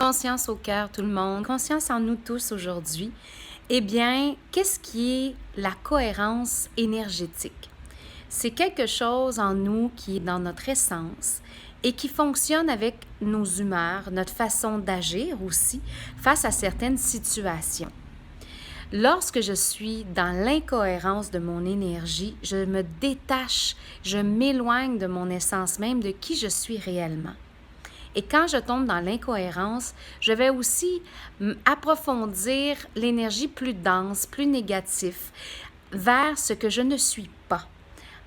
Conscience au cœur, tout le monde. Conscience en nous tous aujourd'hui. Eh bien, qu'est-ce qui est la cohérence énergétique? C'est quelque chose en nous qui est dans notre essence et qui fonctionne avec nos humeurs, notre façon d'agir aussi face à certaines situations. Lorsque je suis dans l'incohérence de mon énergie, je me détache, je m'éloigne de mon essence même, de qui je suis réellement. Et quand je tombe dans l'incohérence, je vais aussi approfondir l'énergie plus dense, plus négative, vers ce que je ne suis pas.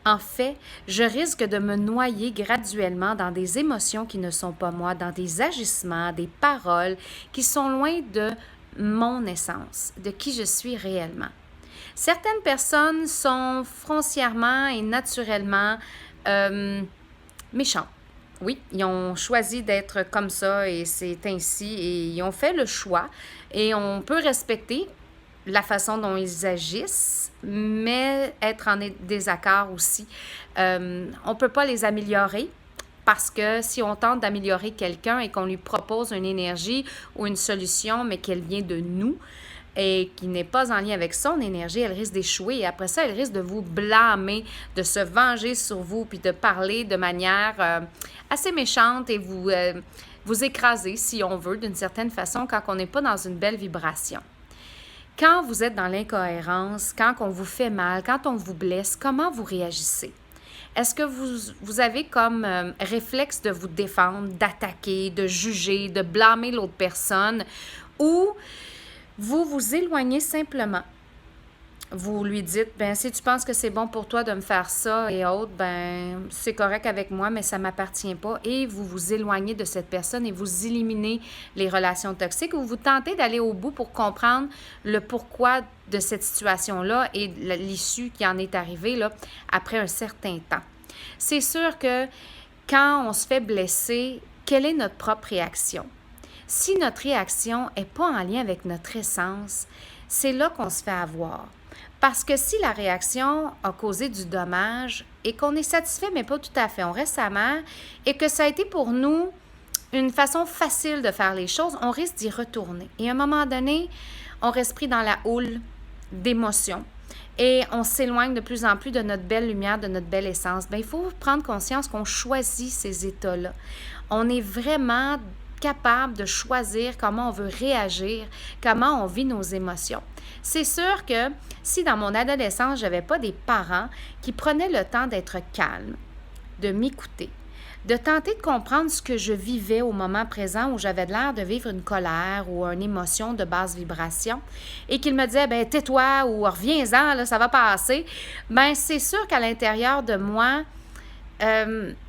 En fait, je risque de me noyer graduellement dans des émotions qui ne sont pas moi, dans des agissements, des paroles qui sont loin de mon essence, de qui je suis réellement. Certaines personnes sont foncièrement et naturellement méchantes. Oui, ils ont choisi d'être comme ça et c'est ainsi et ils ont fait le choix et on peut respecter la façon dont ils agissent, mais être en désaccord aussi. On ne peut pas les améliorer parce que si on tente d'améliorer quelqu'un et qu'on lui propose une énergie ou une solution, mais qu'elle vient de nous, et qui n'est pas en lien avec son énergie, elle risque d'échouer. Et après ça, elle risque de vous blâmer, de se venger sur vous, puis de parler de manière assez méchante et vous écraser, si on veut, d'une certaine façon, quand on n'est pas dans une belle vibration. Quand vous êtes dans l'incohérence, quand on vous fait mal, quand on vous blesse, comment vous réagissez? Est-ce que vous avez comme réflexe de vous défendre, d'attaquer, de juger, de blâmer l'autre personne ou vous vous éloignez simplement? Vous lui dites, ben si tu penses que c'est bon pour toi de me faire ça et autres, ben c'est correct avec moi, mais ça ne m'appartient pas. Et vous vous éloignez de cette personne et vous éliminez les relations toxiques ou vous tentez d'aller au bout pour comprendre le pourquoi de cette situation-là et l'issue qui en est arrivée là, après un certain temps. C'est sûr que quand on se fait blesser, quelle est notre propre réaction? Si notre réaction n'est pas en lien avec notre essence, c'est là qu'on se fait avoir. Parce que si la réaction a causé du dommage et qu'on est satisfait, mais pas tout à fait, on reste amer et que ça a été pour nous une façon facile de faire les choses, on risque d'y retourner. Et à un moment donné, on reste pris dans la houle d'émotions et on s'éloigne de plus en plus de notre belle lumière, de notre belle essence. Bien, il faut prendre conscience qu'on choisit ces états-là. On est vraiment capable de choisir comment on veut réagir, comment on vit nos émotions. C'est sûr que si dans mon adolescence, je n'avais pas des parents qui prenaient le temps d'être calmes, de m'écouter, de tenter de comprendre ce que je vivais au moment présent où j'avais l'air de vivre une colère ou une émotion de basse vibration et qu'ils me disaient, ben tais-toi ou reviens-en, là, ça va passer, ben c'est sûr qu'à l'intérieur de moi,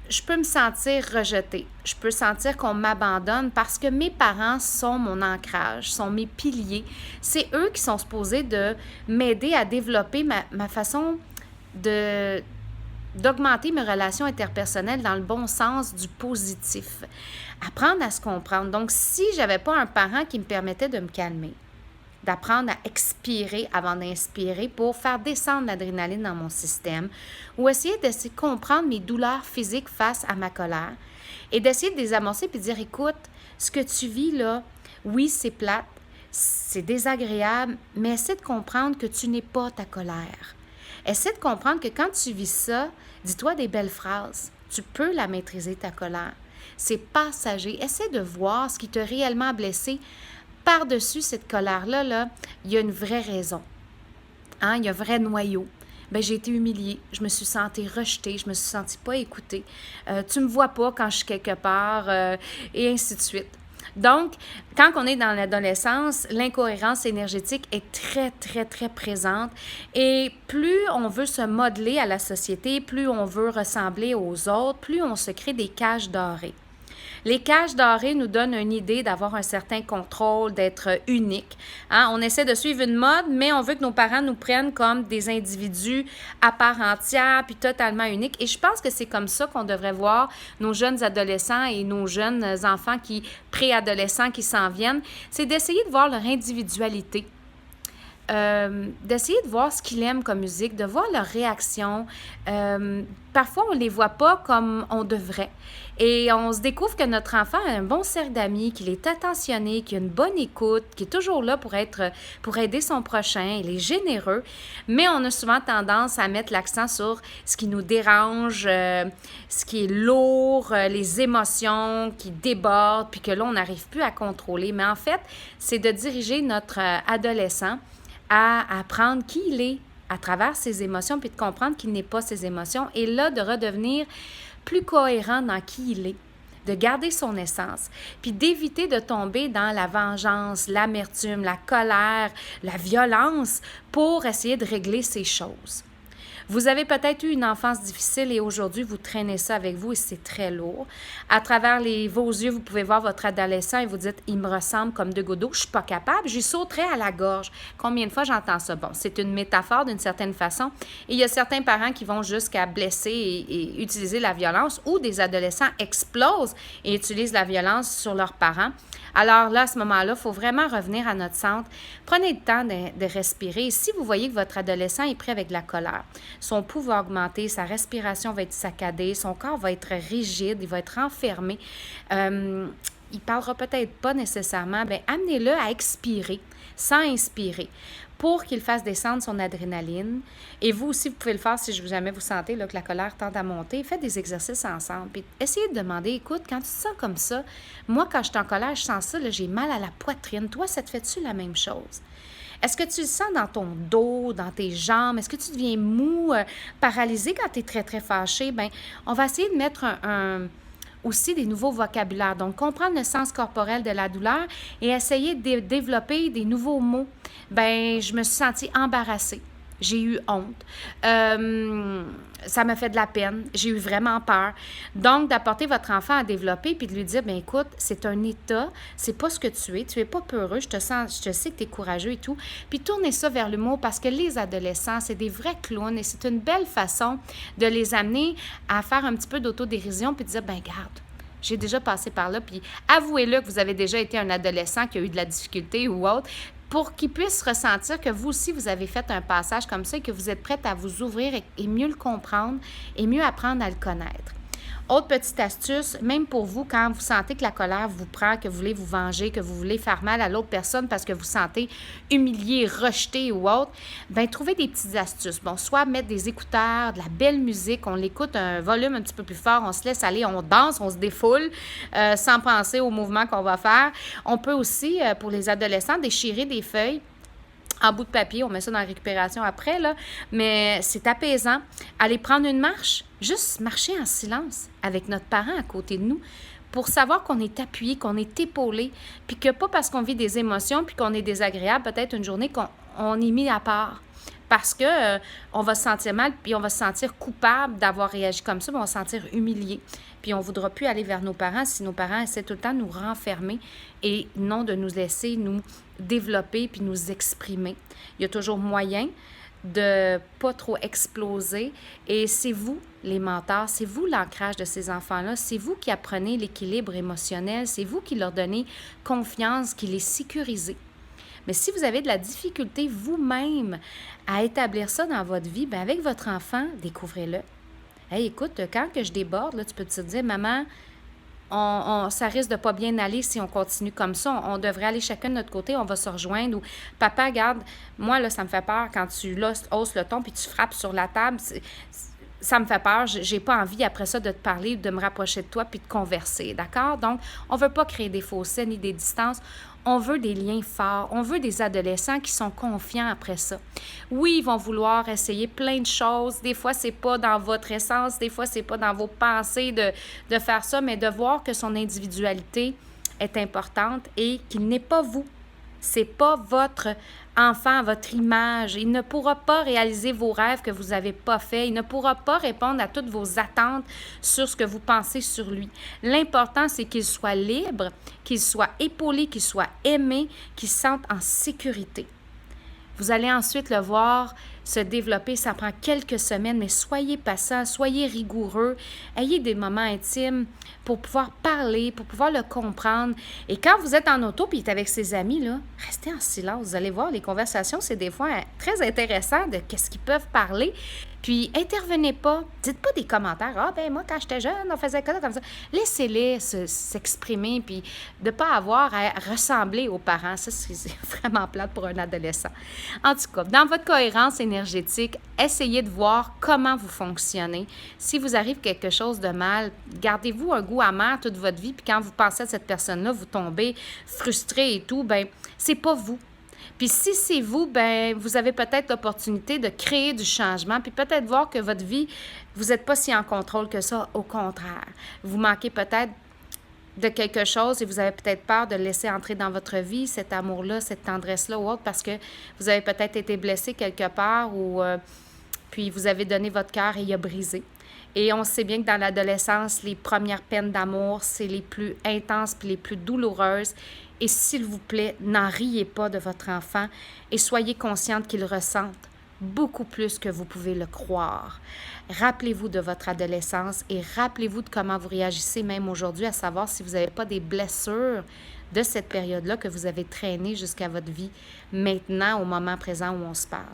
je peux me sentir rejetée. Je peux sentir qu'on m'abandonne parce que mes parents sont mon ancrage, sont mes piliers. C'est eux qui sont supposés de m'aider à développer ma façon d'augmenter mes relations interpersonnelles dans le bon sens du positif. Apprendre à se comprendre. Donc, si je n'avais pas un parent qui me permettait de me calmer, d'apprendre à expirer avant d'inspirer pour faire descendre l'adrénaline dans mon système ou essayer de comprendre mes douleurs physiques face à ma colère et d'essayer de les amorcer puis de dire, écoute, ce que tu vis là, oui, c'est plate, c'est désagréable, mais essaie de comprendre que tu n'es pas ta colère. Essaie de comprendre que quand tu vis ça, dis-toi des belles phrases. Tu peux la maîtriser, ta colère. C'est passager. Essaie de voir ce qui t'a réellement blessé. Par-dessus cette colère-là, là, il y a une vraie raison. Il y a un vrai noyau. Bien, j'ai été humiliée, je me suis sentie rejetée, je me suis sentie pas écoutée. Tu me vois pas quand je suis quelque part, et ainsi de suite. Donc, quand on est dans l'adolescence, l'incohérence énergétique est très, très, très présente. Et plus on veut se modeler à la société, plus on veut ressembler aux autres, plus on se crée des cages dorées. Les cages dorées nous donnent une idée d'avoir un certain contrôle, d'être unique. On essaie de suivre une mode, mais on veut que nos parents nous prennent comme des individus à part entière, puis totalement uniques. Et je pense que c'est comme ça qu'on devrait voir nos jeunes adolescents et nos jeunes enfants préadolescents qui s'en viennent. C'est d'essayer de voir leur individualité. d'essayer de voir ce qu'il aime comme musique, de voir leur réaction. Parfois, on ne les voit pas comme on devrait. Et on se découvre que notre enfant a un bon cercle d'amis, qu'il est attentionné, qu'il a une bonne écoute, qu'il est toujours là pour aider son prochain, il est généreux. Mais on a souvent tendance à mettre l'accent sur ce qui nous dérange, ce qui est lourd, les émotions qui débordent, puis que là, on n'arrive plus à contrôler. Mais en fait, c'est de diriger notre adolescent à apprendre qui il est à travers ses émotions, puis de comprendre qu'il n'est pas ses émotions, et là, de redevenir plus cohérent dans qui il est, de garder son essence, puis d'éviter de tomber dans la vengeance, l'amertume, la colère, la violence pour essayer de régler ces choses. Vous avez peut-être eu une enfance difficile et aujourd'hui, vous traînez ça avec vous et c'est très lourd. À travers vos yeux, vous pouvez voir votre adolescent et vous dites « il me ressemble comme deux gouttes d'eau, je ne suis pas capable, j'y sauterais à la gorge ». Combien de fois j'entends ça? Bon, c'est une métaphore d'une certaine façon. Et il y a certains parents qui vont jusqu'à blesser et utiliser la violence, ou des adolescents explosent et utilisent la violence sur leurs parents. Alors là, à ce moment-là, il faut vraiment revenir à notre centre. Prenez le temps de respirer. Si vous voyez que votre adolescent est pris avec de la colère, son pouls va augmenter, sa respiration va être saccadée, son corps va être rigide, il va être enfermé. Il ne parlera peut-être pas nécessairement. Bien, amenez-le à expirer sans inspirer pour qu'il fasse descendre son adrénaline. Et vous aussi, vous pouvez le faire si jamais vous sentez là, que la colère tend à monter. Faites des exercices ensemble. Puis essayez de demander, écoute, quand tu te sens comme ça, moi, quand je suis en colère, je sens ça, là, j'ai mal à la poitrine. Toi, ça te fait-tu la même chose? Est-ce que tu le sens dans ton dos, dans tes jambes? Est-ce que tu deviens mou, paralysé quand tu es très, très fâché? Bien, on va essayer de mettre aussi des nouveaux vocabulaires. Donc, comprendre le sens corporel de la douleur et essayer de développer des nouveaux mots. Bien, je me suis sentie embarrassée. J'ai eu honte. Ça m'a fait de la peine. J'ai eu vraiment peur. Donc, d'apporter votre enfant à développer puis de lui dire, bien, écoute, c'est un état, c'est pas ce que tu es. Tu es pas peureux, je te sais que tu es courageux et tout. Puis tournez ça vers l'humour parce que les adolescents, c'est des vrais clowns et c'est une belle façon de les amener à faire un petit peu d'autodérision puis de dire, bien, garde. J'ai déjà passé par là, puis avouez-le que vous avez déjà été un adolescent qui a eu de la difficulté ou autre, pour qu'ils puissent ressentir que vous aussi, vous avez fait un passage comme ça et que vous êtes prête à vous ouvrir et mieux le comprendre et mieux apprendre à le connaître. Autre petite astuce, même pour vous, quand vous sentez que la colère vous prend, que vous voulez vous venger, que vous voulez faire mal à l'autre personne parce que vous sentez humilié, rejeté ou autre, bien, trouvez des petites astuces. Bon, soit mettre des écouteurs, de la belle musique, on l'écoute un volume un petit peu plus fort, on se laisse aller, on danse, on se défoule sans penser au mouvement qu'on va faire. On peut aussi, pour les adolescents, déchirer des feuilles en bout de papier, on met ça dans la récupération après, là, mais c'est apaisant. Aller prendre une marche, juste marcher en silence avec notre parent à côté de nous pour savoir qu'on est appuyé, qu'on est épaulé, puis que pas parce qu'on vit des émotions puis qu'on est désagréable, peut-être une journée qu'on est mis à part. Parce que on va se sentir mal, puis on va se sentir coupable d'avoir réagi comme ça, puis on va se sentir humilié. Puis on ne voudra plus aller vers nos parents si nos parents essaient tout le temps de nous renfermer et non de nous laisser nous développer puis nous exprimer. Il y a toujours moyen de pas trop exploser et c'est vous, les mentors, c'est vous l'ancrage de ces enfants-là, c'est vous qui apprenez l'équilibre émotionnel, c'est vous qui leur donnez confiance, qui les sécurisez. Mais si vous avez de la difficulté vous-même à établir ça dans votre vie, bien avec votre enfant, découvrez-le. Hey, écoute, quand que je déborde, là, tu peux te dire, maman, ça risque de pas bien aller si on continue comme ça. On devrait aller chacun de notre côté, on va se rejoindre. Ou papa, regarde, moi, là, ça me fait peur quand tu hausses le ton puis tu frappes sur la table. Ça me fait peur. J'ai pas envie, après ça, de te parler, de me rapprocher de toi puis de converser, d'accord? Donc, on veut pas créer des fossés ni des distances. On veut des liens forts. On veut des adolescents qui sont confiants après ça. Oui, ils vont vouloir essayer plein de choses. Des fois, c'est pas dans votre essence. Des fois, c'est pas dans vos pensées de faire ça, mais de voir que son individualité est importante et qu'il n'est pas vous. C'est pas votre enfant, votre image. Il ne pourra pas réaliser vos rêves que vous n'avez pas faits. Il ne pourra pas répondre à toutes vos attentes sur ce que vous pensez sur lui. L'important, c'est qu'il soit libre, qu'il soit épaulé, qu'il soit aimé, qu'il se sente en sécurité. Vous allez ensuite le voir se développer. Ça prend quelques semaines, mais soyez patient, soyez rigoureux, ayez des moments intimes pour pouvoir parler, pour pouvoir le comprendre. Et quand vous êtes en auto puis avec ses amis, là, restez en silence. Vous allez voir, les conversations, c'est des fois très intéressant de qu'est-ce qu'ils peuvent parler. Puis, intervenez pas. Dites pas des commentaires. Ah, ben moi, quand j'étais jeune, on faisait comme ça. Laissez-les s'exprimer, puis de ne pas avoir à ressembler aux parents. Ça, c'est vraiment plate pour un adolescent. En tout cas, dans votre cohérence énergétique, essayez de voir comment vous fonctionnez. Si vous arrive quelque chose de mal, gardez-vous un goût amer toute votre vie, puis quand vous pensez à cette personne-là, vous tombez frustré et tout, ben c'est pas vous. Puis si c'est vous, ben vous avez peut-être l'opportunité de créer du changement, puis peut-être voir que votre vie, vous n'êtes pas si en contrôle que ça. Au contraire, vous manquez peut-être de quelque chose et vous avez peut-être peur de le laisser entrer dans votre vie, cet amour-là, cette tendresse-là ou autre, parce que vous avez peut-être été blessé quelque part ou puis vous avez donné votre cœur et il a brisé. Et on sait bien que dans l'adolescence, les premières peines d'amour, c'est les plus intenses puis les plus douloureuses. Et s'il vous plaît, n'en riez pas de votre enfant et soyez consciente qu'il ressente beaucoup plus que vous pouvez le croire. Rappelez-vous de votre adolescence et rappelez-vous de comment vous réagissez même aujourd'hui, à savoir si vous n'avez pas des blessures de cette période-là que vous avez traînées jusqu'à votre vie maintenant, au moment présent où on se parle.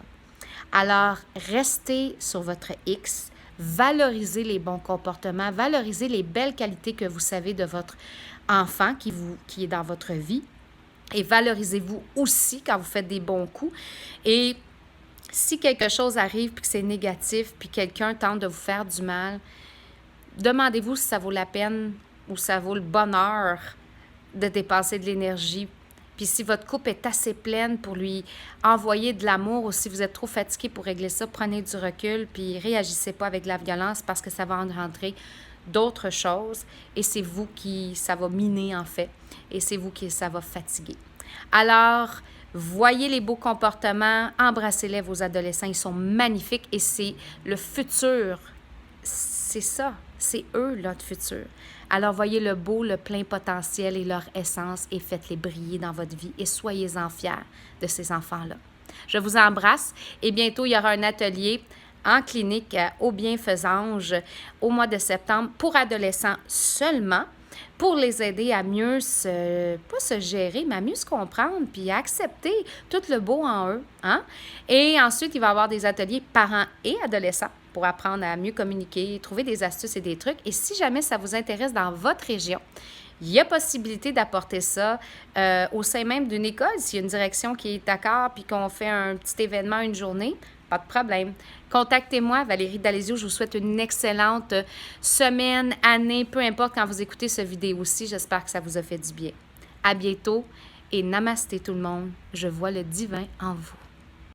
Alors, restez sur votre X, valorisez les bons comportements, valorisez les belles qualités que vous savez de votre enfant qui est dans votre vie et valorisez-vous aussi quand vous faites des bons coups. Et si quelque chose arrive puis que c'est négatif puis quelqu'un tente de vous faire du mal, demandez-vous si ça vaut la peine ou ça vaut le bonheur de dépenser de l'énergie. Puis si votre coupe est assez pleine pour lui envoyer de l'amour ou si vous êtes trop fatigué pour régler ça, prenez du recul puis réagissez pas avec de la violence parce que ça va engendrer d'autres choses et c'est vous qui ça va miner en fait et c'est vous qui ça va fatiguer. Alors, voyez les beaux comportements, embrassez-les vos adolescents, ils sont magnifiques et c'est le futur. C'est ça, c'est eux notre futur. Alors, voyez le beau, le plein potentiel et leur essence et faites-les briller dans votre vie et soyez-en fiers de ces enfants-là. Je vous embrasse et bientôt, il y aura un atelier en clinique au Bienfaisange au mois de septembre pour adolescents seulement, pour les aider à mieux pas se gérer, mais à mieux se comprendre, puis à accepter tout le beau en eux. Hein? Et ensuite, il va y avoir des ateliers parents et adolescents pour apprendre à mieux communiquer, trouver des astuces et des trucs. Et si jamais ça vous intéresse dans votre région, il y a possibilité d'apporter ça au sein même d'une école, s'il y a une direction qui est d'accord, puis qu'on fait un petit événement une journée, pas de problème. Contactez-moi, Valérie D'Alessio. Je vous souhaite une excellente semaine, année, peu importe quand vous écoutez cette vidéo aussi. J'espère que ça vous a fait du bien. À bientôt et namasté tout le monde. Je vois le divin en vous.